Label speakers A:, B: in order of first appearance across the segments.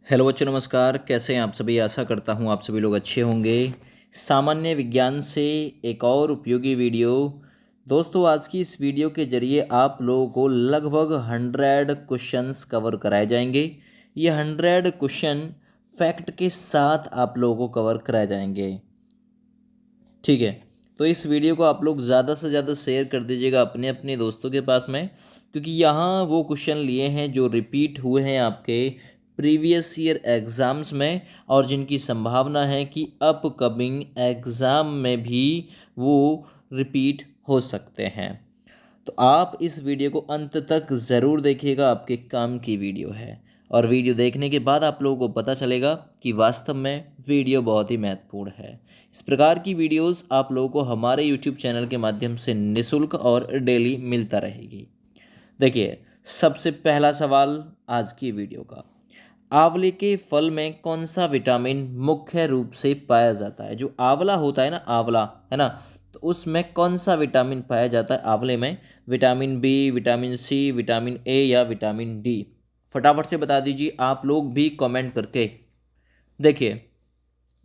A: Hello बच्चों, नमस्कार। कैसे हैं आप सभी? आशा करता हूँ आप सभी लोग अच्छे होंगे। सामान्य विज्ञान से एक और उपयोगी वीडियो। दोस्तों, आज की इस वीडियो के जरिए आप लोगों को लगभग 100 क्वेश्चंस कवर कराए जाएंगे। ये 100 क्वेश्चन फैक्ट के साथ आप लोगों को कवर कराए जाएंगे। ठीक है, तो इस वीडियो को आप लोग ज़्यादा से ज़्यादा शेयर कर दीजिएगा अपने अपने दोस्तों के पास में, क्योंकि यहाँ वो क्वेश्चन लिए हैं जो रिपीट हुए हैं आपके प्रीवियस ईयर एग्ज़ाम्स में और जिनकी संभावना है कि अपकमिंग एग्ज़ाम में भी वो रिपीट हो सकते हैं। तो आप इस वीडियो को अंत तक ज़रूर देखिएगा, आपके काम की वीडियो है। और वीडियो देखने के बाद आप लोगों को पता चलेगा कि वास्तव में वीडियो बहुत ही महत्वपूर्ण है। इस प्रकार की वीडियोस आप लोगों को हमारे यूट्यूब चैनल के माध्यम से निःशुल्क और डेली मिलता रहेगी। देखिए, सबसे पहला सवाल आज की वीडियो का, आंवले के फल में कौन सा विटामिन मुख्य रूप से पाया जाता है? जो आंवला होता है ना, आंवला है ना, तो उसमें कौन सा विटामिन पाया जाता है आंवले में? Vitamin B, vitamin C, vitamin A या विटामिन डी? फटाफट से बता दीजिए आप लोग भी कमेंट करके। देखिए,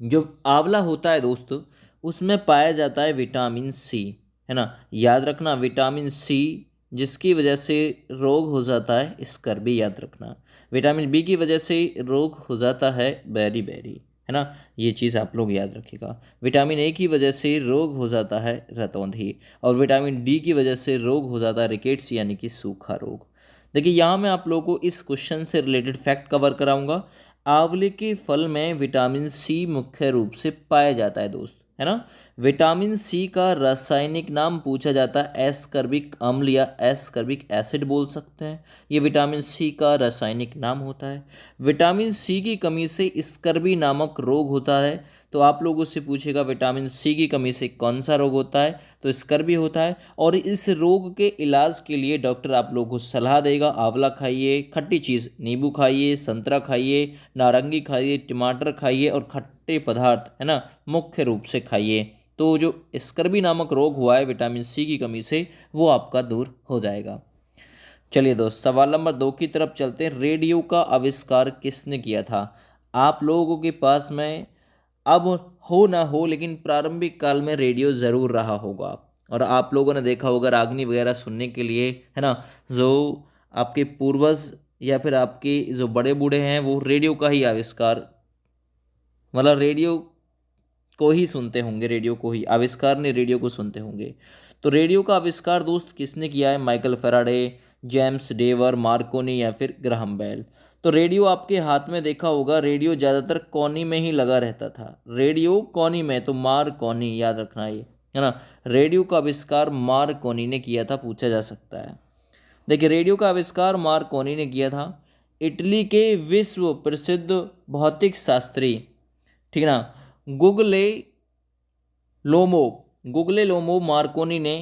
A: जो आंवला होता है दोस्तों, उसमें पाया जाता है विटामिन सी, है ना। याद रखना, विटामिन सी जिसकी वजह से रोग हो जाता है स्कर्वी, याद रखना। विटामिन बी की वजह से रोग हो जाता है बेरी बेरी, है ना। ये चीज़ आप लोग याद रखिएगा। विटामिन ए की वजह से रोग हो जाता है रतौंधी, और विटामिन डी की वजह से रोग हो जाता है रिकेट्स यानी कि सूखा रोग। देखिए, यहाँ मैं आप लोगों को इस क्वेश्चन से रिलेटेड फैक्ट कवर कराऊंगा। आंवले के फल में विटामिन सी मुख्य रूप से पाया जाता है दोस्त, है ना। विटामिन सी का रासायनिक नाम पूछा जाता है एस्कर्बिक अम्ल या एस्कर्बिक एसिड बोल सकते हैं। ये विटामिन सी का रासायनिक नाम होता है। विटामिन सी की कमी से स्कर्वी नामक रोग होता है। तो आप लोगों से पूछेगा विटामिन सी की कमी से कौन सा रोग होता है, तो स्कर्वी होता है। और इस रोग के इलाज के लिए डॉक्टर आप लोगों को सलाह देगा, आंवला खाइए, खट्टी चीज़ नींबू खाइए, संतरा खाइए, नारंगी खाइए, टमाटर खाइए और खट्टे पदार्थ, है ना, मुख्य रूप से खाइए। तो जो स्कर्वी नामक रोग हुआ है विटामिन सी की कमी से, वो आपका दूर हो जाएगा। चलिए दोस्त, सवाल नंबर 2 की तरफ चलते हैं। रेडियो का आविष्कार किसने किया था? आप लोगों के पास में अब हो ना हो, लेकिन प्रारंभिक काल में रेडियो ज़रूर रहा होगा और आप लोगों ने देखा होगा रागनी वगैरह सुनने के लिए, है ना। जो आपके पूर्वज या फिर आपके जो बड़े बूढ़े हैं वो रेडियो का ही आविष्कार, मतलब रेडियो को ही सुनते होंगे, रेडियो को ही आविष्कार ने रेडियो को सुनते होंगे। तो रेडियो का आविष्कार दोस्त किसने किया है? माइकल फैराडे, जेम्स डेवर, मार्कोनी या फिर ग्राहम बेल। तो रेडियो आपके हाथ में देखा होगा, रेडियो ज़्यादातर कोनी में ही लगा रहता था। रेडियो कोनी में, तो मार्कोनी, याद रखना ये, है ना। रेडियो का आविष्कार मार्कोनी ने किया था, पूछा जा सकता है। देखिए, रेडियो का आविष्कार मार्कोनी ने किया था। इटली के विश्व प्रसिद्ध भौतिक शास्त्री, ठीक है ना, गुगले लोमो गुगले लोमो मार्कोनी ने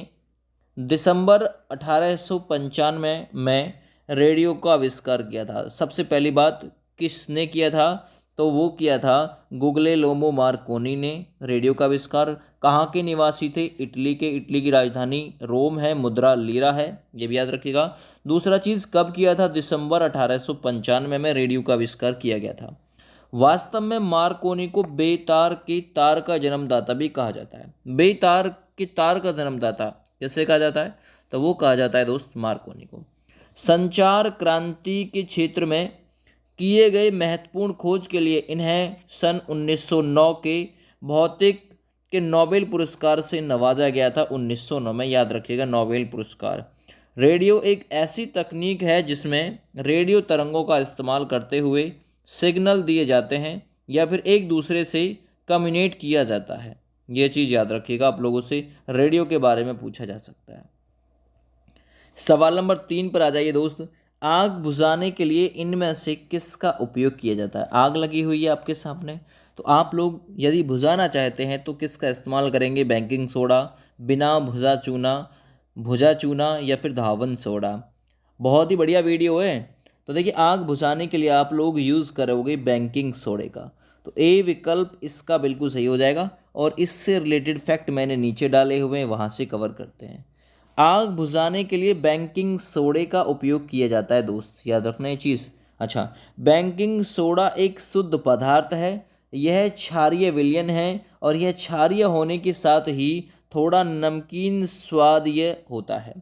A: दिसंबर 1895 में रेडियो का आविष्कार किया था। सबसे पहली बात किसने किया था? तो वो किया था गुगले लोमो मार्कोनी ने रेडियो का आविष्कार। कहाँ के निवासी थे? इटली के। इटली की राजधानी रोम है, मुद्रा लीरा है, ये भी याद रखिएगा। दूसरा चीज़, कब किया था? दिसंबर 1895 में रेडियो का आविष्कार किया गया था। वास्तव में मार्कोनी को बेतार के तार का जन्मदाता भी कहा जाता है। बेतार के तार का जन्मदाता कैसे कहा जाता है? तो वो कहा जाता है दोस्त मार्कोनी को। संचार क्रांति के क्षेत्र में किए गए महत्वपूर्ण खोज के लिए इन्हें सन 1909 के भौतिक के नोबेल पुरस्कार से नवाजा गया था। 1909 में, याद रखिएगा, नोबेल पुरस्कार। रेडियो एक ऐसी तकनीक है जिसमें रेडियो तरंगों का इस्तेमाल करते हुए सिग्नल दिए जाते हैं या फिर एक दूसरे से कम्युनिकेट किया जाता है। ये चीज़ याद रखिएगा, आप लोगों से रेडियो के बारे में पूछा जा सकता है। सवाल नंबर 3 पर आ जाइए दोस्त। आग बुझाने के लिए इनमें से किसका उपयोग किया जाता है? आग लगी हुई है आपके सामने, तो आप लोग यदि बुझाना चाहते हैं तो किसका इस्तेमाल करेंगे? बेकिंग सोडा, बिना भुजा चूना या फिर धावन सोडा। बहुत ही बढ़िया वीडियो है। तो देखिए, आग बुझाने के लिए आप लोग यूज़ करोगे बेकिंग सोडे का, तो ए विकल्प इसका बिल्कुल सही हो जाएगा। और इससे रिलेटेड फैक्ट मैंने नीचे डाले हुए हैं, वहाँ से कवर करते हैं। आग बुझाने के लिए बेकिंग सोडे का उपयोग किया जाता है दोस्त, याद रखना ये चीज़। अच्छा, बेकिंग सोडा एक शुद्ध पदार्थ है। यह क्षारीय विलयन है और यह क्षारीय होने के साथ ही थोड़ा नमकीन स्वादीय होता है।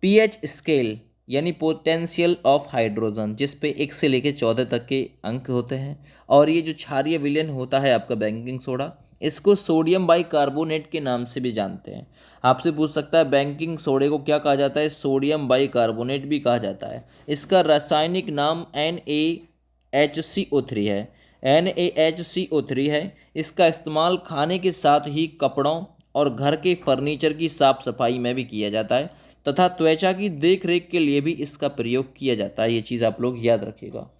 A: पीएच स्केल यानी पोटेंशियल ऑफ हाइड्रोजन, जिस पे 1 से लेकर 14 तक के अंक होते हैं। और ये जो क्षारीय विलयन होता है आपका बेकिंग सोडा, इसको सोडियम बाइकार्बोनेट के नाम से भी जानते हैं। आपसे पूछ सकता है बेकिंग सोडे को क्या कहा जाता है, सोडियम बाइकार्बोनेट भी कहा जाता है। इसका रासायनिक नाम NaHCO3 है। NaHCO3 है। इसका इस्तेमाल खाने के साथ ही कपड़ों और घर के फर्नीचर की साफ सफाई में भी किया जाता है तथा त्वचा की देख रेख के लिए भी इसका प्रयोग किया जाता है। ये चीज़ आप लोग याद रखिएगा।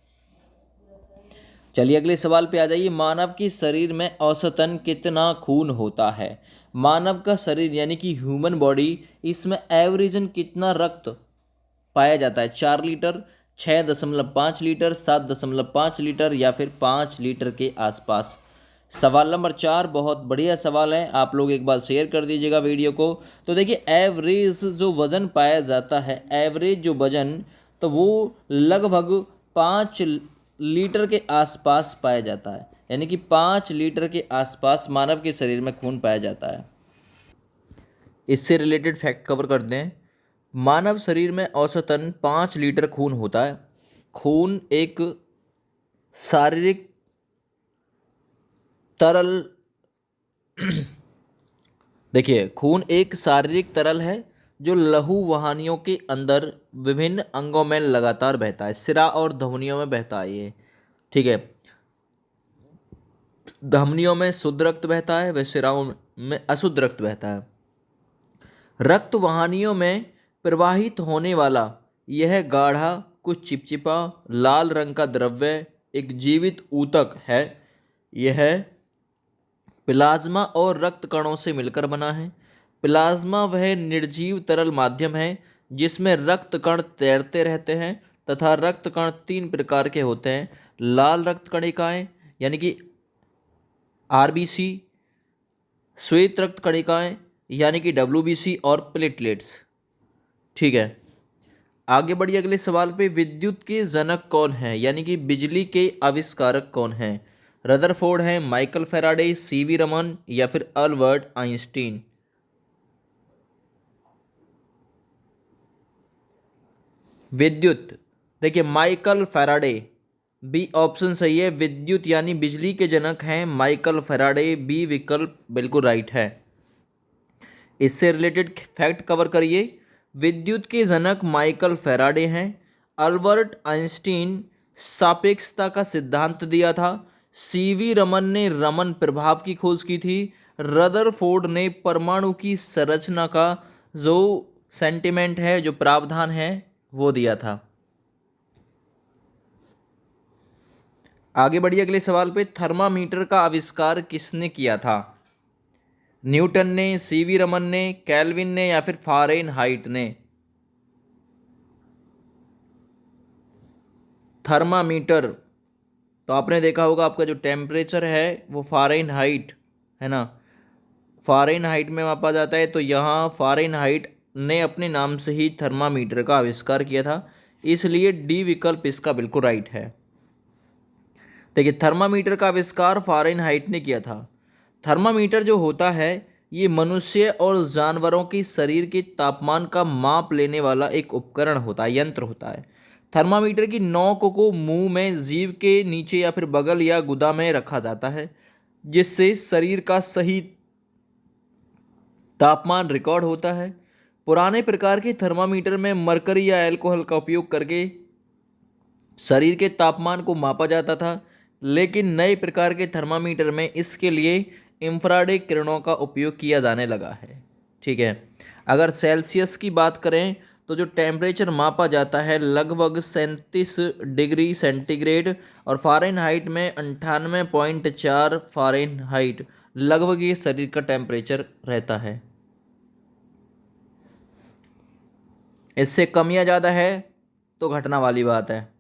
A: चलिए अगले सवाल पे आ जाइए। मानव के शरीर में औसतन कितना खून होता है? मानव का शरीर यानी कि ह्यूमन बॉडी, इसमें एवरेजन कितना रक्त पाया जाता है? 4 लीटर, 6.5 लीटर, 7.5 लीटर या फिर 5 लीटर के आसपास। सवाल नंबर 4 बहुत बढ़िया सवाल है, आप लोग एक बार शेयर कर दीजिएगा वीडियो को। तो देखिए एवरेज जो वज़न पाया जाता है, एवरेज जो वज़न, तो वो लगभग 5 लीटर के आसपास पाया जाता है। यानी कि 5 लीटर के आसपास मानव के शरीर में खून पाया जाता है। इससे रिलेटेड फैक्ट कवर करते हैं। मानव शरीर में औसतन 5 लीटर खून होता है। खून एक शारीरिक तरल देखिए खून एक शारीरिक तरल है जो लहू वाहिनियों के अंदर विभिन्न अंगों में लगातार बहता है। सिरा और धमनियों में बहता है ये, ठीक है। धमनियों में शुद्ध रक्त बहता है, वह सिराओं में अशुद्ध रक्त बहता है। रक्त वाहिनियों में प्रवाहित होने वाला यह गाढ़ा, कुछ चिपचिपा लाल रंग का द्रव्य एक जीवित ऊतक है। यह प्लाज्मा और रक्त कणों से मिलकर बना है। प्लाज्मा वह निर्जीव तरल माध्यम है जिसमें रक्त कण तैरते रहते हैं तथा रक्त कण 3 प्रकार के होते हैं। लाल रक्त कणिकाएं यानी कि आरबीसी, श्वेत रक्त कणिकाएं यानी कि डब्ल्यूबीसी और प्लेटलेट्स, ठीक है। आगे बढ़िए अगले सवाल पे। विद्युत के जनक कौन है यानी कि बिजली के आविष्कारक कौन है? रदरफोर्ड है, माइकल फैराडे, सीवी रमन या फिर अल्बर्ट आइंस्टीन। विद्युत, देखिए माइकल फैराडे, बी ऑप्शन सही है। विद्युत यानी बिजली के जनक हैं माइकल फैराडे, बी विकल्प बिल्कुल राइट है। इससे रिलेटेड फैक्ट कवर करिए। विद्युत के जनक माइकल फैराडे हैं। अल्बर्ट आइंस्टीन सापेक्षता का सिद्धांत दिया था। सीवी रमन ने रमन प्रभाव की खोज की थी। रदरफोर्ड ने परमाणु की संरचना का जो सेंटिमेंट है, जो प्रावधान है, वो दिया था। आगे बढ़िए अगले सवाल पे। थर्मामीटर का आविष्कार किसने किया था? न्यूटन ने, सीवी रमन ने, केल्विन ने या फिर फ़ारेनहाइट ने। थर्मामीटर तो आपने देखा होगा, आपका जो टेम्परेचर है वो फ़ारेनहाइट है ना, फ़ारेनहाइट में मापा जाता है। तो यहाँ फ़ारेनहाइट ने अपने नाम से ही थर्मामीटर का आविष्कार किया था, इसलिए डी विकल्प इसका बिल्कुल राइट है। देखिए थर्मामीटर का आविष्कार फ़ारेनहाइट ने किया था। थर्मामीटर जो होता है ये मनुष्य और जानवरों के शरीर के तापमान का माप लेने वाला एक उपकरण होता है, यंत्र होता है। थर्मामीटर की नोक को मुंह में जीभ के नीचे या फिर बगल या गुदा में रखा जाता है, जिससे शरीर का सही तापमान रिकॉर्ड होता है। पुराने प्रकार के थर्मामीटर में मरकरी या अल्कोहल का उपयोग करके शरीर के तापमान को मापा जाता था, लेकिन नए प्रकार के थर्मामीटर में इसके लिए इंफ्रारेड किरणों का उपयोग किया जाने लगा है, ठीक है। अगर सेल्सियस की बात करें तो जो टेम्परेचर मापा जाता है लगभग 37 डिग्री सेंटीग्रेड और फ़ारेनहाइट में 98.4 फ़ारेनहाइट लगभग ये शरीर का टेम्परेचर रहता है। इससे कम या ज़्यादा है तो घटना वाली बात है।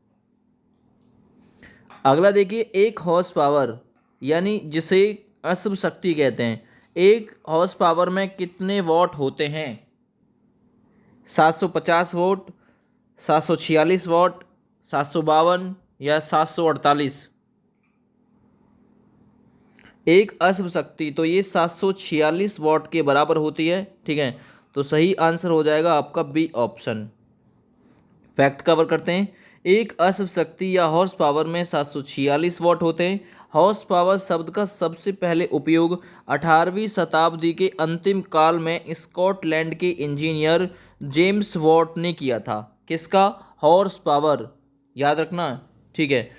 A: अगला देखिए, 1 हॉर्स पावर यानी जिसे अश्व शक्ति कहते हैं, 1 हॉर्स पावर में कितने वॉट होते हैं? 750 वॉट, 746 वॉट, 752 या 748? एक अश्व शक्ति, तो ये 746 वॉट के बराबर होती है। ठीक है, तो सही आंसर हो जाएगा आपका बी ऑप्शन। फैक्ट कवर करते हैं। एक अश्व शक्ति या हॉर्स पावर में 746 वॉट होते हैं। हॉर्स पावर शब्द का सबसे पहले उपयोग 18वीं शताब्दी के अंतिम काल में स्कॉटलैंड के इंजीनियर जेम्स वॉट ने किया था। किसका? हॉर्स पावर, याद रखना। ठीक है,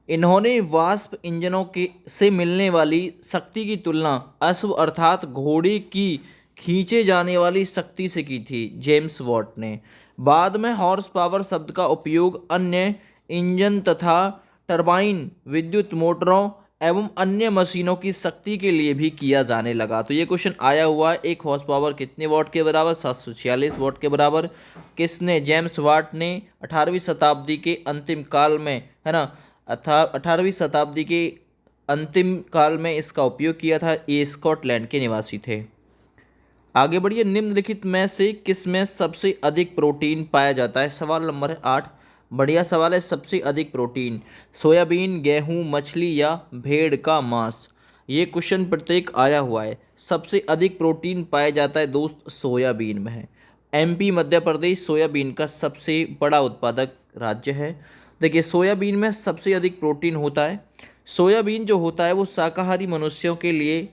A: इन्होंने वाष्प इंजनों के से मिलने वाली शक्ति की तुलना अश्व अर्थात घोड़े की खींचे जाने वाली शक्ति से की थी, जेम्स वॉट ने। बाद में हॉर्स पावर शब्द का उपयोग अन्य इंजन तथा टरबाइन, विद्युत मोटरों एवं अन्य मशीनों की शक्ति के लिए भी किया जाने लगा। तो ये क्वेश्चन आया हुआ है, एक हॉर्स पावर कितने वॉट के बराबर? 746 वॉट के बराबर। किसने? जेम्स वाट ने 18वीं शताब्दी के अंतिम काल में, है ना, 18वीं शताब्दी के अंतिम काल में इसका उपयोग किया था। ये स्कॉटलैंड के निवासी थे। आगे बढ़िए, निम्नलिखित में से किस में सबसे अधिक प्रोटीन पाया जाता है? सवाल नंबर 8, बढ़िया सवाल है। सबसे अधिक प्रोटीन, सोयाबीन, गेहूं, मछली या भेड़ का मांस? ये क्वेश्चन प्रत्येक आया हुआ है। सबसे अधिक प्रोटीन पाया जाता है दोस्त सोयाबीन में है। एमपी मध्य प्रदेश सोयाबीन का सबसे बड़ा उत्पादक राज्य है। देखिए, सोयाबीन में सबसे अधिक प्रोटीन होता है। सोयाबीन जो होता है वो शाकाहारी मनुष्यों के लिए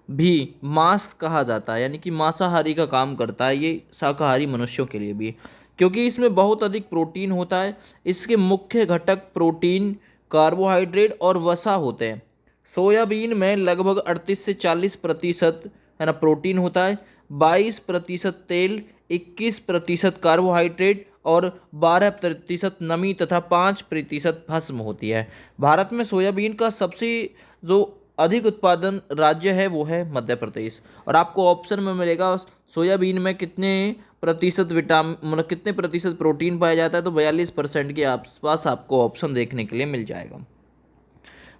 A: भी मांस कहा जाता है, यानी कि मांसाहारी का काम करता है ये शाकाहारी मनुष्यों के लिए भी, क्योंकि इसमें बहुत अधिक प्रोटीन होता है। इसके मुख्य घटक प्रोटीन, कार्बोहाइड्रेट और वसा होते हैं। सोयाबीन में लगभग 38 से 40% है ना प्रोटीन होता है, 22% तेल, 21% कार्बोहाइड्रेट और 12% नमी तथा 5% भस्म होती है। भारत में सोयाबीन का सबसे जो अधिक उत्पादन राज्य है वो है मध्य प्रदेश। और आपको ऑप्शन में मिलेगा सोयाबीन में कितने प्रतिशत विटामिन, मतलब कितने प्रतिशत प्रोटीन पाया जाता है, तो 42% के आसपास आपको ऑप्शन देखने के लिए मिल जाएगा।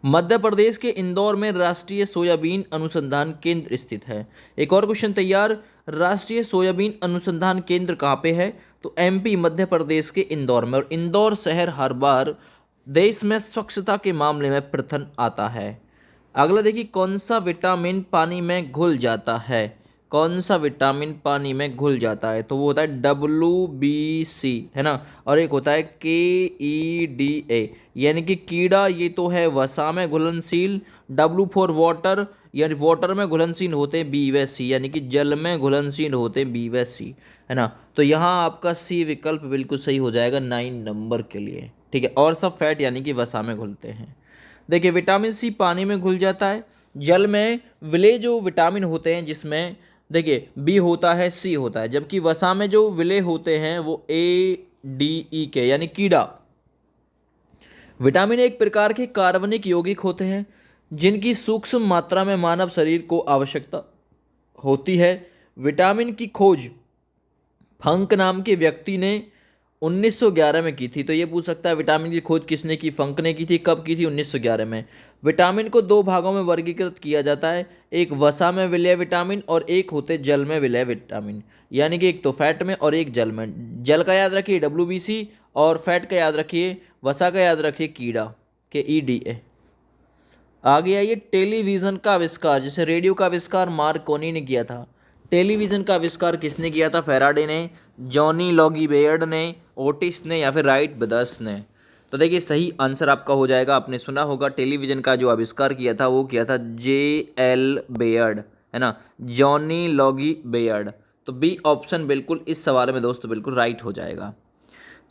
A: मध्य प्रदेश के इंदौर में राष्ट्रीय सोयाबीन अनुसंधान केंद्र स्थित है। एक और क्वेश्चन तैयार, राष्ट्रीय सोयाबीन अनुसंधान केंद्र कहाँ पे है? तो एमपी मध्य प्रदेश के इंदौर में। और इंदौर शहर हर बार देश में स्वच्छता के मामले में प्रथम आता है। अगला देखिए, कौन सा विटामिन पानी में घुल जाता है? कौन सा विटामिन पानी में घुल जाता है? तो वो होता है WBC, है ना, और एक होता है KEDA, यानी कि कीड़ा, ये तो है वसा में घुलनशील। W फॉर वाटर, यानी वाटर में घुलनशील होते हैं B व C, यानी कि जल में घुलनशील होते हैं B व C, है ना। तो यहाँ आपका C विकल्प बिल्कुल सही हो जाएगा 9 नंबर के लिए। ठीक है, और सब फैट यानी कि वसा में घुलते हैं। देखिए, विटामिन सी पानी में घुल जाता है। जल में विलेय जो विटामिन होते हैं, जिसमें देखिए बी होता है, सी होता है, जबकि वसा में जो विलेय होते हैं वो ADE के, यानी कीड़ा। विटामिन एक प्रकार के कार्बनिक यौगिक होते हैं जिनकी सूक्ष्म मात्रा में मानव शरीर को आवश्यकता होती है। विटामिन की खोज फंक नाम के व्यक्ति ने 1911 में की थी। तो ये पूछ सकता है विटामिन की खोज किसने की? फंक ने की थी। कब की थी? 1911 में। विटामिन को दो भागों में वर्गीकृत किया जाता है, एक वसा में विलय विटामिन और एक होते जल में विलय विटामिन, यानी कि एक तो फैट में और एक जल में। जल का याद रखिए WBC, और फैट का याद रखिए, वसा का याद रखिए कीड़ा, KEDA। आगे आइए, टेलीविज़न का आविष्कार, जैसे रेडियो का आविष्कार मार्कोनी ने किया था, टेलीविज़न का आविष्कार किसने किया था? फैराडे ने, जॉनी लॉगी बेयर्ड ने, ओटिस ने, या फिर राइट ब्रदर्स ने? तो देखिए, सही आंसर आपका हो जाएगा, आपने सुना होगा टेलीविज़न का जो आविष्कार किया था वो किया था JL बेयर्ड, है ना, जॉनी लॉगी बेयर्ड। तो बी ऑप्शन बिल्कुल इस सवाल में दोस्तों बिल्कुल राइट हो जाएगा।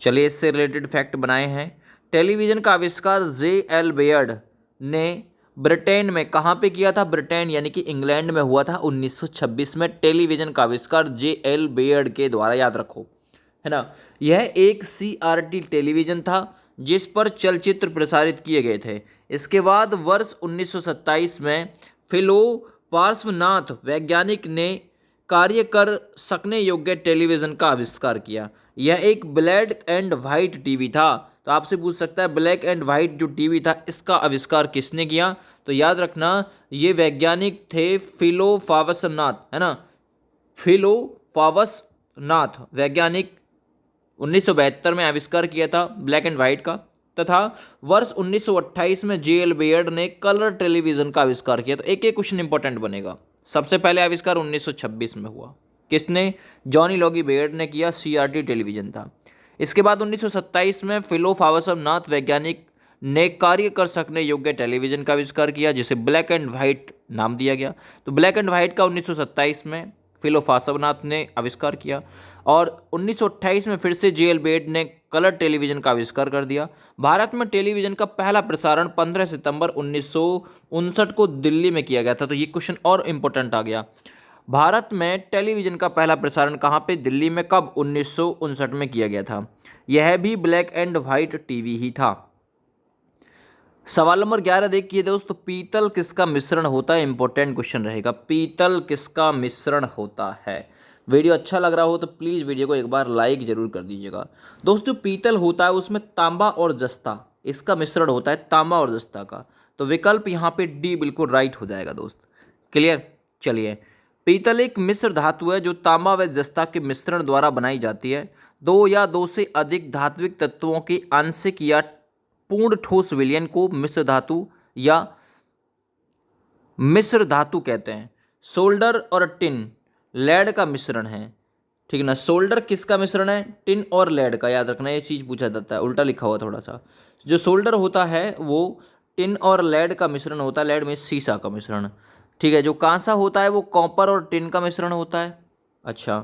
A: चलिए, इससे रिलेटेड फैक्ट बनाए हैं। टेलीविज़न का आविष्कार JL बेयर्ड ने ब्रिटेन में कहाँ पे किया था? ब्रिटेन यानी कि इंग्लैंड में हुआ था 1926 में। टेलीविज़न का आविष्कार JL बेयर्ड के द्वारा, याद रखो, है ना। यह एक CRT टेलीविज़न था जिस पर चलचित्र प्रसारित किए गए थे। इसके बाद वर्ष 1927 में फिलो पार्श्वनाथ वैज्ञानिक ने कार्य कर सकने योग्य टेलीविज़न का आविष्कार किया। यह एक ब्लैक एंड वाइट टीवी था। तो आपसे पूछ सकता है ब्लैक एंड वाइट जो टीवी था इसका आविष्कार किसने किया? तो याद रखना, ये वैज्ञानिक थे फिलो पार्श्वनाथ, है ना, फिलो पार्श्वनाथ वैज्ञानिक 1972 में आविष्कार किया था ब्लैक एंड वाइट का। तथा वर्ष 1928 में जे.एल. बेयर्ड ने कलर टेलीविजन का आविष्कार किया। तो एक एक क्वेश्चन इंपॉर्टेंट बनेगा। सबसे पहले आविष्कार 1926 में हुआ, किसने? जॉनी लॉगी बेयर्ड ने किया, CRT टेलीविजन था। इसके बाद 1927 में फिलोफावसमनाथ वैज्ञानिक ने कार्य कर सकने योग्य टेलीविजन का आविष्कार किया, जिसे ब्लैक एंड व्हाइट नाम दिया गया। तो ब्लैक एंड व्हाइट का 1927 में फिलोफावसमनाथ ने आविष्कार किया और 1928 में फिर से जे.एल. बेयर्ड ने कलर टेलीविजन का आविष्कार कर दिया। भारत में टेलीविजन का पहला प्रसारण 15 सितंबर 1959 को दिल्ली में किया गया था। तो ये क्वेश्चन और इम्पोर्टेंट आ गया। भारत में टेलीविजन का पहला प्रसारण कहाँ पे? दिल्ली में। कब? 1959 में किया गया था। यह भी ब्लैक एंड व्हाइट टीवी ही था। सवाल नंबर 11 देखिए दोस्तों, पीतल किसका मिश्रण होता है? इंपॉर्टेंट क्वेश्चन रहेगा, पीतल किसका मिश्रण होता है। वीडियो अच्छा लग रहा हो तो प्लीज़ वीडियो को एक बार लाइक जरूर कर दीजिएगा। दोस्तों पीतल होता है उसमें तांबा और जस्ता, इसका मिश्रण होता है तांबा और जस्ता का। तो विकल्प यहाँ पे डी बिल्कुल राइट हो जाएगा दोस्त। क्लियर? चलिए, पीतल एक मिश्र धातु है जो तांबा व जस्ता के मिश्रण द्वारा बनाई जाती है। दो या दो से अधिक धात्विक तत्वों के आंशिक या पूर्ण ठोस विलयन को मिश्र धातु या मिश्र धातु कहते हैं। सोल्डर और टिन लेड का मिश्रण है, ठीक ना। सोल्डर किसका मिश्रण है? टिन और लेड का। याद रखना, ये चीज़ पूछा जाता है, उल्टा लिखा हुआ थोड़ा सा। जो सोल्डर होता है वो टिन और लेड का मिश्रण होता है, लेड में सीसा का मिश्रण, ठीक है। जो कांसा होता है वो कॉपर और टिन का मिश्रण होता है। अच्छा,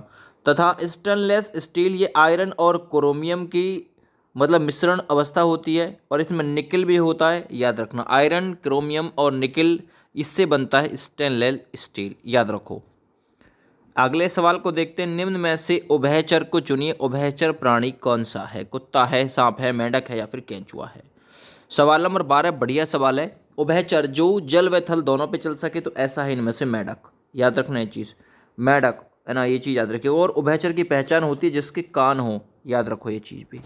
A: तथा स्टेनलेस स्टील ये आयरन और क्रोमियम की मतलब मिश्रण अवस्था होती है और इसमें निकिल भी होता है। याद रखना, आयरन, क्रोमियम और निकिल, इससे बनता है स्टेनलेस स्टील, याद रखो। अगले सवाल को देखते हैं, निम्न में से उभयचर को चुनिए। उभयचर प्राणी कौन सा है? कुत्ता है, सांप है, मेंढक है या फिर केंचुआ है। सवाल नंबर 12 बढ़िया सवाल है। उभयचर जो जल व थल दोनों पे चल सके, तो ऐसा है इनमें से मेंढक। याद रखना ये चीज़, मेंढक है ना, ये चीज़ याद रखिए। और उभयचर की पहचान होती है जिसके कान हो, याद रखो ये चीज़ भी,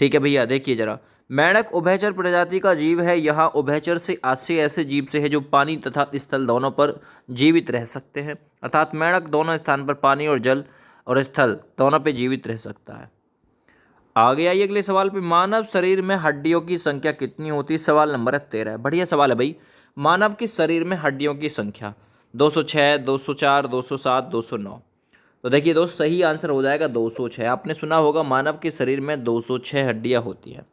A: ठीक है भैया। देखिए जरा, मेंढक उभयचर प्रजाति का जीव है। यहाँ उभयचर से आशय ऐसे जीव से है जो पानी तथा स्थल दोनों पर जीवित रह सकते हैं, अर्थात मेंढक दोनों स्थान पर, पानी और जल और स्थल दोनों पे जीवित रह सकता है। आगे आइए अगले सवाल पे, मानव शरीर में हड्डियों की संख्या कितनी होती है? सवाल नंबर 13 है, बढ़िया सवाल है भाई। मानव के शरीर में हड्डियों की संख्या 206, 204, 207, 209। तो देखिए दोस्त, सही आंसर हो जाएगा 206। आपने सुना होगा मानव के शरीर में 206 हड्डियां होती हैं।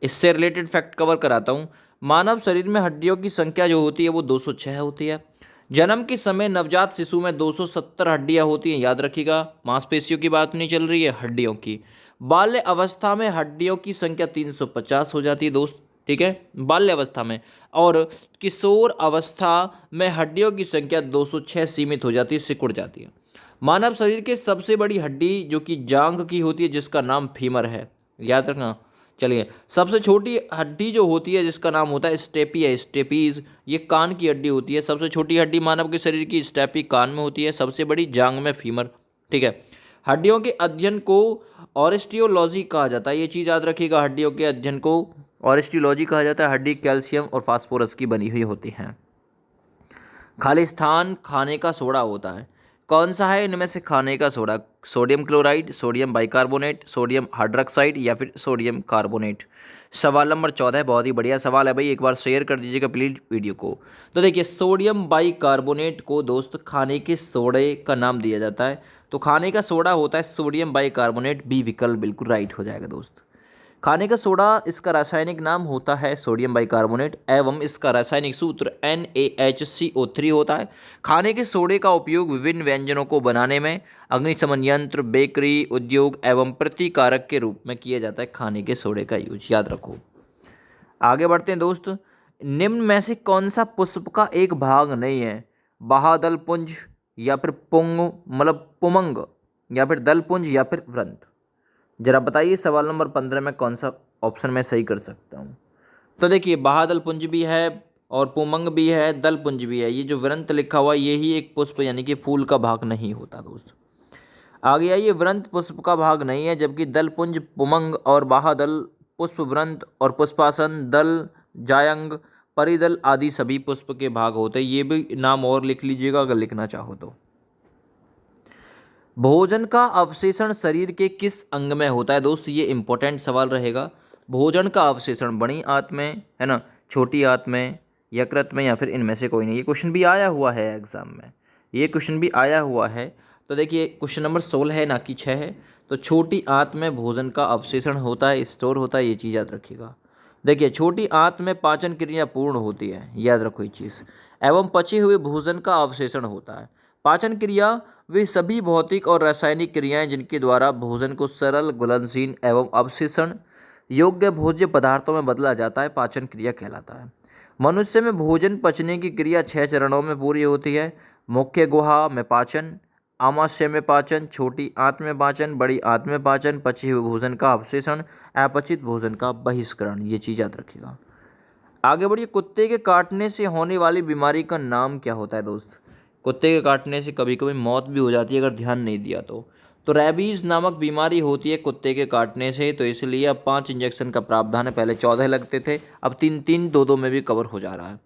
A: इससे रिलेटेड फैक्ट कवर कराता हूँ। मानव शरीर में हड्डियों की संख्या जो होती है वो 206 होती है। जन्म के समय नवजात शिशु में 270 हड्डियां होती हैं, याद रखिएगा। मांसपेशियों की बात नहीं चल रही है, हड्डियों की। बाल्य अवस्था में हड्डियों की संख्या 350 हो जाती है दोस्त, ठीक है, बाल्य अवस्था में। और किशोर अवस्था में हड्डियों की संख्या 206 सीमित हो जाती है, सिकुड़ जाती है। मानव शरीर की सबसे बड़ी हड्डी जो कि जांघ की होती है, जिसका नाम फीमर है, याद रखना। चलिए, सबसे छोटी हड्डी जो होती है जिसका नाम होता है स्टेपी है, स्टेपीज, ये कान की हड्डी होती है। सबसे छोटी हड्डी मानव के शरीर की स्टेपी कान में होती है, सबसे बड़ी जांघ में फीमर, ठीक है। हड्डियों के अध्ययन को ऑस्टियोलॉजी कहा जाता है, ये चीज़ याद रखिएगा। हड्डियों के अध्ययन को ऑस्टियोलॉजी कहा जाता है। हड्डी कैल्शियम और फास्फोरस की बनी हुई होती हैं। खालिस्तान खाने का सोडा होता है, कौन सा है इनमें से खाने का soda? Sodium chloride, sodium bicarbonate, sodium hydroxide या फिर सोडियम कार्बोनेट। सवाल नंबर 14 बहुत ही बढ़िया सवाल है भाई, एक बार शेयर कर दीजिएगा प्लीज वीडियो को। तो देखिए, सोडियम बाइकार्बोनेट को दोस्त खाने के सोडे का नाम दिया जाता है। तो खाने का सोडा होता है सोडियम बाइकार्बोनेट, बी विकल्प बिल्कुल राइट हो जाएगा दोस्त। खाने का सोडा, इसका रासायनिक नाम होता है सोडियम बाइकार्बोनेट एवं इसका रासायनिक सूत्र NaHCO3 होता है। खाने के सोडे का उपयोग विभिन्न व्यंजनों को बनाने में, अग्निशमन यंत्र, बेकरी उद्योग एवं प्रतिकारक के रूप में किया जाता है। खाने के सोडे का यूज, याद रखो। आगे बढ़ते हैं दोस्त, निम्न में से कौन सा पुष्प का एक भाग नहीं है? बाहादल पुंज या फिर पुमंग या फिर दलपुंज या फिर वृंत। जरा बताइए सवाल नंबर 15 में कौन सा ऑप्शन मैं सही कर सकता हूँ? तो देखिए, बाहादल पुंज भी है और पुमंग भी है, दल पुंज भी है। ये जो वृंत लिखा हुआ है यही एक पुष्प यानी कि फूल का भाग नहीं होता दोस्त। आगे आइए, वृंत पुष्प का भाग नहीं है, जबकि दल पुंज, पुमंग और बाहादल पुष्प वृंत और पुष्पासन, दल, जायंग, परिदल आदि सभी पुष्प के भाग होते हैं। ये भी नाम और लिख लीजिएगा अगर लिखना चाहो तो। भोजन का अवशेषण शरीर के किस अंग में होता है दोस्त? ये इंपॉर्टेंट सवाल रहेगा। भोजन का अवशेषण बड़ी आंत में, है ना, छोटी आंत में, यकृत में, या फिर इनमें से कोई नहीं। ये क्वेश्चन भी आया हुआ है एग्जाम में, ये क्वेश्चन भी आया हुआ है। तो देखिए क्वेश्चन नंबर 16 है ना कि 6 है। तो छोटी आंत में भोजन का अवशेषण होता है, स्टोर होता है, ये चीज़ याद रखिएगा। देखिए छोटी आंत में पाचन क्रिया पूर्ण होती है, याद रखो ये चीज़, एवं पचे हुए भोजन का अवशेषण होता है। पाचन क्रिया वे सभी भौतिक और रासायनिक क्रियाएं जिनके द्वारा भोजन को सरल, घुलनशील एवं अवशेषण योग्य भोज्य पदार्थों में बदला जाता है, पाचन क्रिया कहलाता है। मनुष्य में भोजन पचने की क्रिया 6 चरणों में पूरी होती है। मुख्य गुहा में पाचन, आमाशय में पाचन, छोटी आंत में पाचन, बड़ी आंत में पाचन, पचे हुए भोजन का अवशेषण, अपचित भोजन का बहिष्करण। ये चीज़ याद रखिएगा। आगे बढ़िए, कुत्ते के काटने से होने वाली बीमारी का नाम क्या होता है दोस्त? कुत्ते के काटने से कभी कभी मौत भी हो जाती है अगर ध्यान नहीं दिया तो रैबीज़ नामक बीमारी होती है कुत्ते के काटने से। तो इसलिए अब 5 इंजेक्शन का प्रावधान है, पहले 14 लगते थे, अब 3-3, 2-2 में भी कवर हो जा रहा है।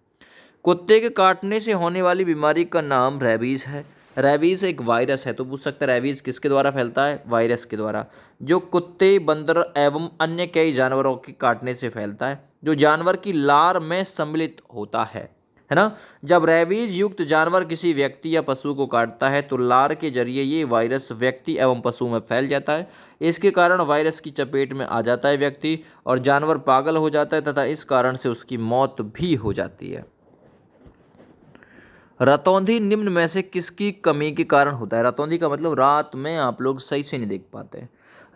A: कुत्ते के काटने से होने वाली बीमारी का नाम रैबीज़ है। रैबीज़ एक वायरस है, तो पूछ सकते हैं रैबीज़ किसके द्वारा फैलता है? वायरस के द्वारा, जो कुत्ते, बंदर एवं अन्य कई जानवरों के काटने से फैलता है, जो जानवर की लार में सम्मिलित होता है ना। जब रैबीज युक्त जानवर किसी व्यक्ति या पशु को काटता है तो लार के जरिए ये वायरस व्यक्ति एवं पशु में फैल जाता है। इसके कारण वायरस की चपेट में आ जाता है व्यक्ति और जानवर पागल हो जाता है तथा इस कारण से उसकी मौत भी हो जाती है। रतौंधी निम्न में से किसकी कमी के कारण होता है? रतौंधी का मतलब रात में आप लोग सही से नहीं देख पाते।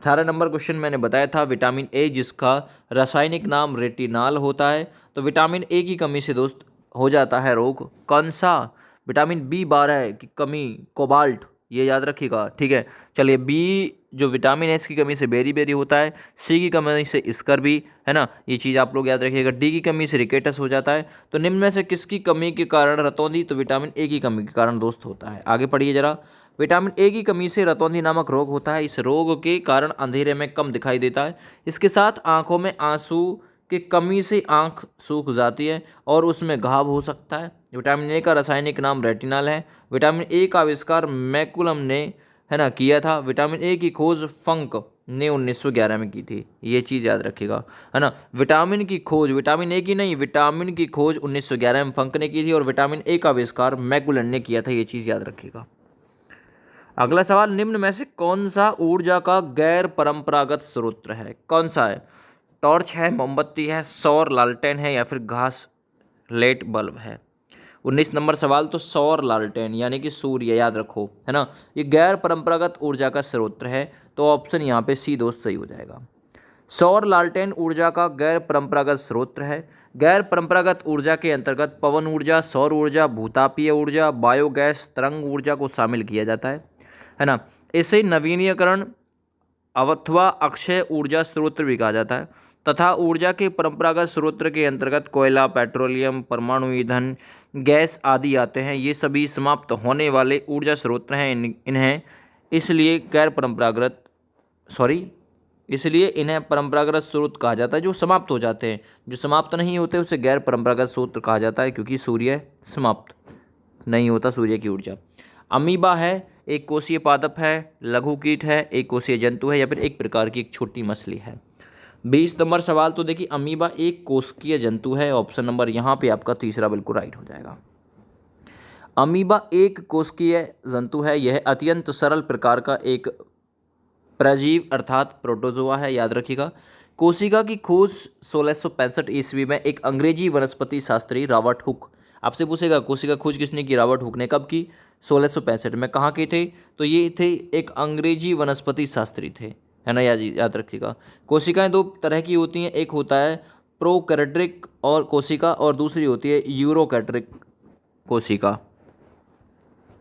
A: 18 नंबर क्वेश्चन मैंने बताया था विटामिन ए जिसका रासायनिक नाम रेटिनाल होता है। तो विटामिन ए की कमी से दोस्त हो जाता है रोग। कौन सा? विटामिन B12 की कमी, कोबाल्ट, ये याद रखिएगा, ठीक है। चलिए, बी जो विटामिन एस की कमी से बेरी होता है, सी की कमी से स्कर्वी, है ना, ये चीज़ आप लोग याद रखिएगा। डी की कमी से रिकेटस हो जाता है। तो निम्न में से किसकी कमी के कारण रतौंधी? तो विटामिन ए की कमी के कारण दोस्त होता है। आगे पढ़िए जरा। विटामिन ए की कमी से रतौंधी नामक रोग होता है। इस रोग के कारण अंधेरे में कम दिखाई देता है। इसके साथ आंखों में आंसू की कमी से आंख सूख जाती है और उसमें घाव हो सकता है। विटामिन ए का रासायनिक नाम रेटिनॉल है। विटामिन ए का आविष्कार मैकुलम ने, है ना, किया था। विटामिन ए की खोज फंक ने 1911 में की थी। ये चीज़ याद रखिएगा, है ना। विटामिन की खोज, विटामिन ए की नहीं, विटामिन की खोज 1911 में फंक ने की थी और विटामिन ए का आविष्कार मैकुलन ने किया था। ये चीज़ याद रखिएगा। अगला सवाल, निम्न में से कौन सा ऊर्जा का गैर परंपरागत स्रोत है? कौन सा है? टॉर्च है, मोमबत्ती है, सौर लालटेन है, या फिर घास लेट बल्ब है? 19 नंबर सवाल, तो सौर लालटेन यानी कि सूर्य, याद रखो, है ना, ये गैर परंपरागत ऊर्जा का स्रोत है। तो ऑप्शन यहाँ पे सी दोस्त सही हो जाएगा। सौर लालटेन ऊर्जा का गैर परंपरागत स्रोत है। गैर परंपरागत ऊर्जा के अंतर्गत पवन ऊर्जा, सौर ऊर्जा, भूतापीय ऊर्जा, बायोगैस, तरंग ऊर्जा को शामिल किया जाता है ना। इसे नवीनीकरण अथवा अक्षय ऊर्जा स्रोत भी कहा जाता है। तथा ऊर्जा के परंपरागत स्रोत के अंतर्गत कोयला, पेट्रोलियम, परमाणु ईंधन, गैस आदि आते हैं। ये सभी समाप्त होने वाले ऊर्जा स्रोत हैं। इन्हें इसलिए गैर परंपरागत इसलिए इन्हें परंपरागत स्रोत कहा जाता है। जो समाप्त हो जाते हैं, जो समाप्त नहीं होते उसे गैर परंपरागत स्रोत कहा जाता है, क्योंकि सूर्य समाप्त नहीं होता, सूर्य की ऊर्जा। अमीबा है, एक कोशीय पादप है, लघु कीट है, एक कोशीय जंतु है, या फिर एक प्रकार की एक छोटी मछली है। 20 नंबर सवाल, तो देखिए अमीबा एक कोशिकीय जंतु है। ऑप्शन नंबर यहाँ पे आपका तीसरा बिल्कुल राइट हो जाएगा। अमीबा एक कोशिकीय जंतु है। यह अत्यंत सरल प्रकार का एक प्रजीव अर्थात प्रोटोजोआ है, याद रखिएगा। कोशिका की खोज 1665 ईस्वी में एक अंग्रेजी वनस्पति शास्त्री रॉबर्ट हुक, आपसे पूछेगा कोशिका खोज किसने की? रॉबर्ट हुक ने। कब की? 1665 में। कहाँ के थे? तो ये थे एक अंग्रेजी वनस्पति शास्त्री थे, है ना, याद रखिएगा। कोशिकाएं दो तरह की होती हैं, एक होता है प्रोकैरियोटिक और कोशिका, और दूसरी होती है यूरोकैरियोटिक कोशिका,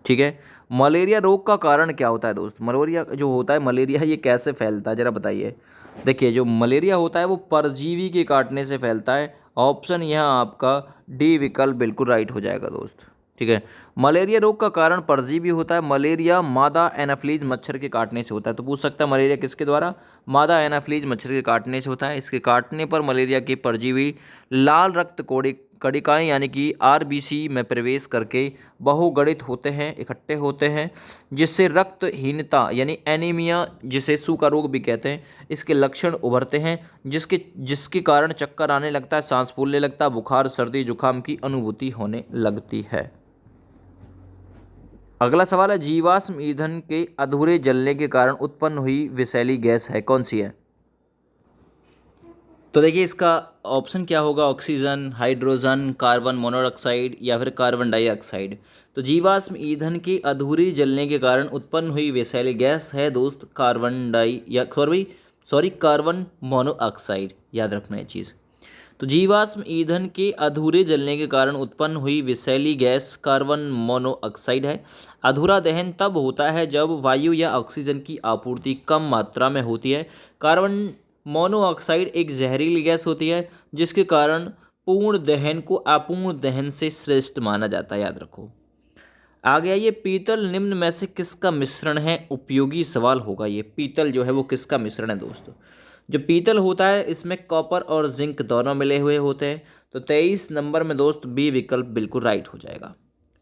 A: ठीक है। मलेरिया रोग का कारण क्या होता है दोस्त? मलेरिया जो होता है, मलेरिया ये कैसे फैलता है जरा बताइए। देखिए जो मलेरिया होता है वो परजीवी के काटने से फैलता है। ऑप्शन यहाँ आपका डी विकल्प बिल्कुल राइट हो जाएगा दोस्त, ठीक है। मलेरिया रोग का कारण परजीवी होता है। मलेरिया मादा एनाफ्लीज मच्छर के काटने से होता है। तो पूछ सकता है मलेरिया किसके द्वारा? मादा एनाफ्लीज मच्छर के काटने से होता है। इसके काटने पर मलेरिया के परजीवी लाल रक्त कणिकाएं यानी कि आरबीसी में प्रवेश करके बहुगणित होते हैं, इकट्ठे होते हैं, जिससे रक्तहीनता यानी एनीमिया, जिसे सूखा रोग भी कहते हैं, इसके लक्षण उभरते हैं, जिसके जिसके कारण चक्कर आने लगता है, सांस फूलने लगता है, बुखार सर्दी जुकाम की अनुभूति होने लगती है। अगला सवाल है, जीवाश्म ईंधन के अधूरे जलने के कारण उत्पन्न हुई विषैली गैस है, कौन सी है? तो देखिए इसका ऑप्शन क्या होगा, ऑक्सीजन, हाइड्रोजन, कार्बन मोनोऑक्साइड या फिर कार्बन डाइऑक्साइड। तो जीवाश्म ईंधन के अधूरी जलने के कारण उत्पन्न हुई विषैली गैस है दोस्त कार्बन मोनोऑक्साइड, याद रखना ये चीज़। तो जीवाश्म ईंधन के अधूरे जलने के कारण उत्पन्न हुई विषैली गैस कार्बन मोनोऑक्साइड है। अधूरा दहन तब होता है जब वायु या ऑक्सीजन की आपूर्ति कम मात्रा में होती है। कार्बन मोनोऑक्साइड एक जहरीली गैस होती है, जिसके कारण पूर्ण दहन को अपूर्ण दहन से श्रेष्ठ माना जाता है, याद रखो। आगे आइए, पीतल निम्न में से किसका मिश्रण है? उपयोगी सवाल होगा ये। पीतल जो है वो किसका मिश्रण है दोस्तों? जो पीतल होता है इसमें कॉपर और जिंक दोनों मिले हुए होते हैं। तो 23 नंबर में दोस्त बी विकल्प बिल्कुल राइट हो जाएगा।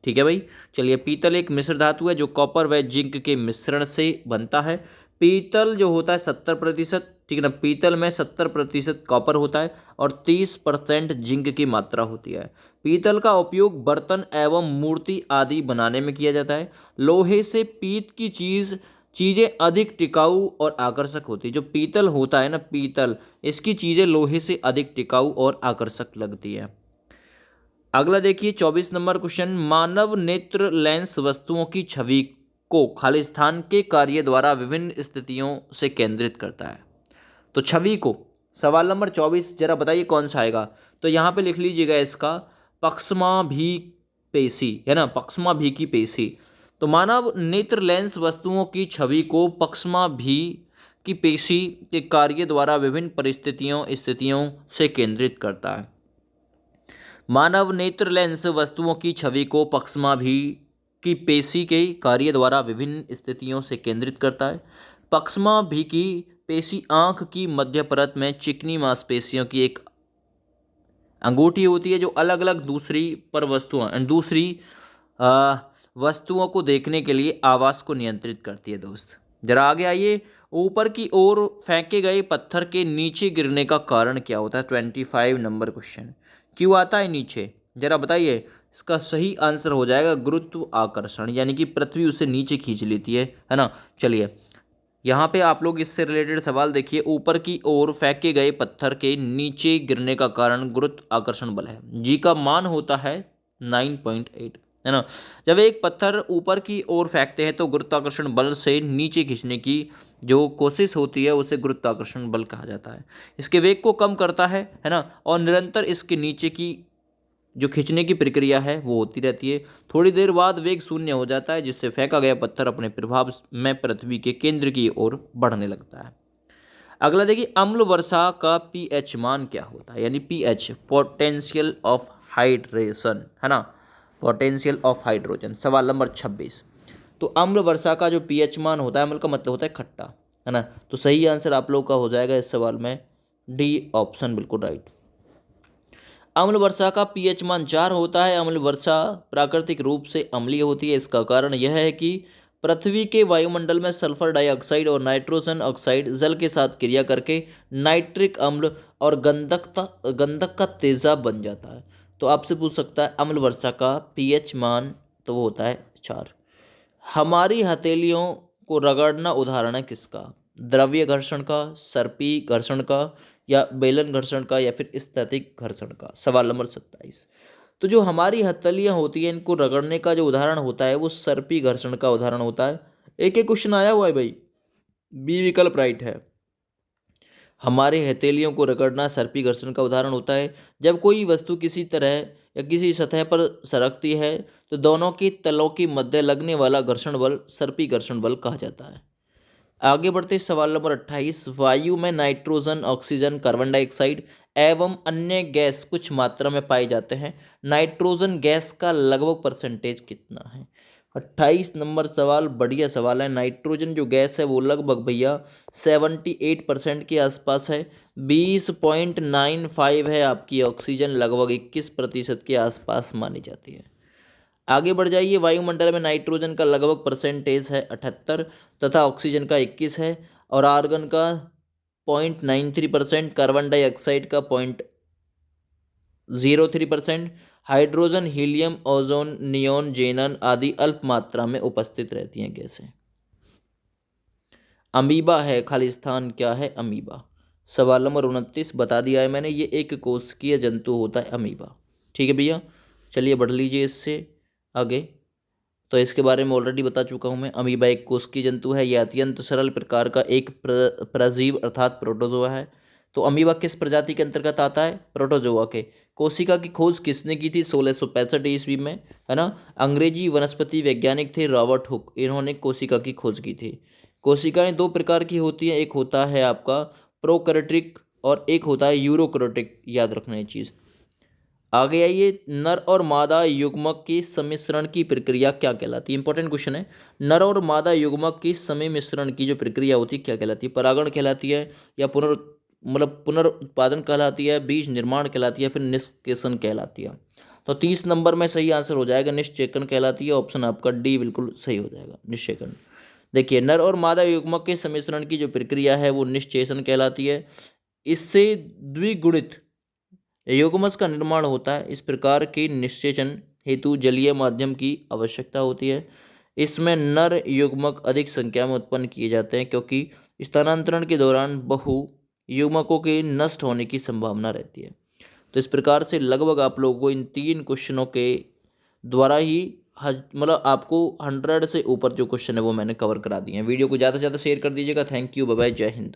A: ठीक है भाई, चलिए, पीतल एक मिश्र धातु है जो कॉपर व जिंक के मिश्रण से बनता है। पीतल जो होता है 70%, ठीक है ना, पीतल में 70% कॉपर होता है और 30% जिंक की मात्रा होती है। पीतल का उपयोग बर्तन एवं मूर्ति आदि बनाने में किया जाता है। लोहे से पीत की चीज़ें अधिक टिकाऊ और आकर्षक होती है। जो पीतल होता है ना, पीतल, इसकी चीज़ें लोहे से अधिक टिकाऊ और आकर्षक लगती है। अगला देखिए 24 नंबर क्वेश्चन, मानव नेत्र लेंस वस्तुओं की छवि को खाली स्थान के कार्य द्वारा विभिन्न स्थितियों से केंद्रित करता है। तो छवि को, सवाल नंबर 24 जरा बताइए कौन सा आएगा? तो यहाँ पे लिख लीजिएगा इसका पक्षमाभिपेशी, है ना, पक्षमाभिकी पेशी। तो मानव नेत्र लेंस वस्तुओं की छवि को पक्षमाभिकी पेशी के कार्य द्वारा विभिन्न स्थितियों से केंद्रित करता है। मानव नेत्र लेंस वस्तुओं की छवि को पक्षमाभिकी पेशी के कार्य द्वारा विभिन्न स्थितियों से केंद्रित करता है। पक्षमाभिकी पेशी आंख की मध्य परत में चिकनी मांसपेशियों की एक अंगूठी होती है, जो अलग अलग दूसरी वस्तुओं को देखने के लिए आवाज़ को नियंत्रित करती है दोस्त। जरा आगे आइए, ऊपर की ओर फेंके गए पत्थर के नीचे गिरने का कारण क्या होता है? 25 नंबर क्वेश्चन, क्यों आता है नीचे, जरा बताइए। इसका सही आंसर हो जाएगा गुरुत्व आकर्षण, यानी कि पृथ्वी उसे नीचे खींच लेती है ना। चलिए, यहाँ पे आप लोग इससे रिलेटेड सवाल देखिए, ऊपर की ओर फेंके गए पत्थर के नीचे गिरने का कारण गुरुत्व आकर्षण बल है। जी का मान होता है 9.8, है ना। जब एक पत्थर ऊपर की ओर फेंकते हैं तो गुरुत्वाकर्षण बल से नीचे खींचने की जो कोशिश होती है उसे गुरुत्वाकर्षण बल कहा जाता है। इसके वेग को कम करता है ना, और निरंतर इसके नीचे की जो खींचने की प्रक्रिया है वो होती रहती है। थोड़ी देर बाद वेग शून्य हो जाता है, जिससे फेंका गया पत्थर अपने प्रभाव में पृथ्वी के केंद्र की ओर बढ़ने लगता है। अगला देखिए, अम्ल वर्षा का पीएच मान क्या होता है? यानी पीएच, पोटेंशियल ऑफ हाइड्रेशन, है ना, पोटेंशियल ऑफ हाइड्रोजन। सवाल नंबर 26। तो अम्ल वर्षा का जो पीएच मान होता है, अम्ल का मतलब होता है खट्टा, है ना। तो सही आंसर आप लोग का हो जाएगा इस सवाल में डी ऑप्शन, बिल्कुल राइट। अम्ल वर्षा का पीएच मान 4 होता है। अम्ल वर्षा प्राकृतिक रूप से अम्लीय होती है। इसका कारण यह है कि पृथ्वी के वायुमंडल में सल्फर डाइऑक्साइड और नाइट्रोजन ऑक्साइड जल के साथ क्रिया करके नाइट्रिक अम्ल और गंधक का तेजाब बन जाता है। तो आपसे पूछ सकता है अम्ल वर्षा का पीएच मान, तो वो होता है 4। हमारी हथेलियों को रगड़ना उदाहरण है किसका? द्रव्य घर्षण का, सर्पी घर्षण का, या बेलन घर्षण का, या फिर स्थैतिक घर्षण का। सवाल नंबर 27। तो जो हमारी हथेलियाँ होती हैं इनको रगड़ने का जो उदाहरण होता है वो सर्पी घर्षण का उदाहरण होता है। एक एक क्वेश्चन आया हुआ है भाई, बी विकल्प राइट है। हमारे हथेलियों को रगड़ना सर्पी घर्षण का उदाहरण होता है। जब कोई वस्तु किसी तरह या किसी सतह पर सरकती है तो दोनों के तलों के मध्य लगने वाला घर्षण बल सर्पी घर्षण बल कहा जाता है। आगे बढ़ते सवाल नंबर 28। वायु में नाइट्रोजन, ऑक्सीजन, कार्बन डाइऑक्साइड एवं अन्य गैस कुछ मात्रा में पाए जाते हैं। नाइट्रोजन गैस का लगभग परसेंटेज कितना है? 28 नंबर सवाल बढ़िया सवाल है। नाइट्रोजन जो गैस है वो लगभग भैया 78% के आसपास है। 20.95 है आपकी ऑक्सीजन, लगभग 21% के आसपास मानी जाती है। आगे बढ़ जाइए। वायुमंडल में नाइट्रोजन का लगभग परसेंटेज है 78 तथा ऑक्सीजन का 21 है, और आर्गन का 0.93%, कार्बन डाइऑक्साइड का 0.03%, हाइड्रोजन, हीलियम, ओजोन, नियोन, जेनन आदि अल्प मात्रा में उपस्थित रहती हैं गैसें। अमीबा है खालिस्तान। क्या है? अमीबा। सवाल नंबर 29 बता दिया है मैंने, ये एक कोशिकीय जंतु होता है अमीबा। ठीक है भैया, चलिए बढ़ लीजिए इससे आगे। तो इसके बारे में ऑलरेडी बता चुका हूँ मैं। अमीबा एक कोशिकीय जंतु है। यह अत्यंत सरल प्रकार का एक परजीव अर्थात प्रोटोजोआ है। तो अमीबा किस प्रजाति के अंतर्गत आता है? प्रोटोजोआ के। कोशिका की खोज किसने की थी? 1665 ईस्वी में, है ना। अंग्रेजी वनस्पति वैज्ञानिक थे रॉबर्ट हुक, इन्होंने कोशिका की खोज की थी। कोशिकाएं दो प्रकार की होती हैं, एक होता है आपका प्रोकैरियोटिक और एक होता है यूरोकैरियोटिक, याद रखना ये चीज़। आगे आइए। नर और मादा युग्मक की सम्मिश्रण की प्रक्रिया क्या कहलाती है? इंपॉर्टेंट क्वेश्चन है। नर और मादा युग्मक की सम्मिश्रण की जो प्रक्रिया होती है क्या कहलाती है? परागण कहलाती है, या पुनरुत्पादन कहलाती है, बीज निर्माण कहलाती है, फिर निष्केषण कहलाती है। तो 30 नंबर में सही आंसर हो जाएगा निषेचन कहलाती है। ऑप्शन आपका डी बिल्कुल सही हो जाएगा, निषेचन। देखिए, नर और मादा युग्मक के सम्मिश्रण की जो प्रक्रिया है वो निषेचन कहलाती है। इससे द्विगुणित युग्मक का निर्माण होता है। इस प्रकार के निषेचन हेतु जलीय माध्यम की आवश्यकता होती है। इसमें नर युग्मक अधिक संख्या में उत्पन्न किए जाते हैं, क्योंकि स्थानांतरण के दौरान बहु युग्मकों के नष्ट होने की संभावना रहती है। तो इस प्रकार से लगभग आप लोगों को इन 3 क्वेश्चनों के द्वारा ही मतलब आपको 100 से ऊपर जो क्वेश्चन है वो मैंने कवर करा दिए हैं। वीडियो को ज़्यादा से ज़्यादा शेयर कर दीजिएगा। थैंक यू, बाय बाय, जय हिंद।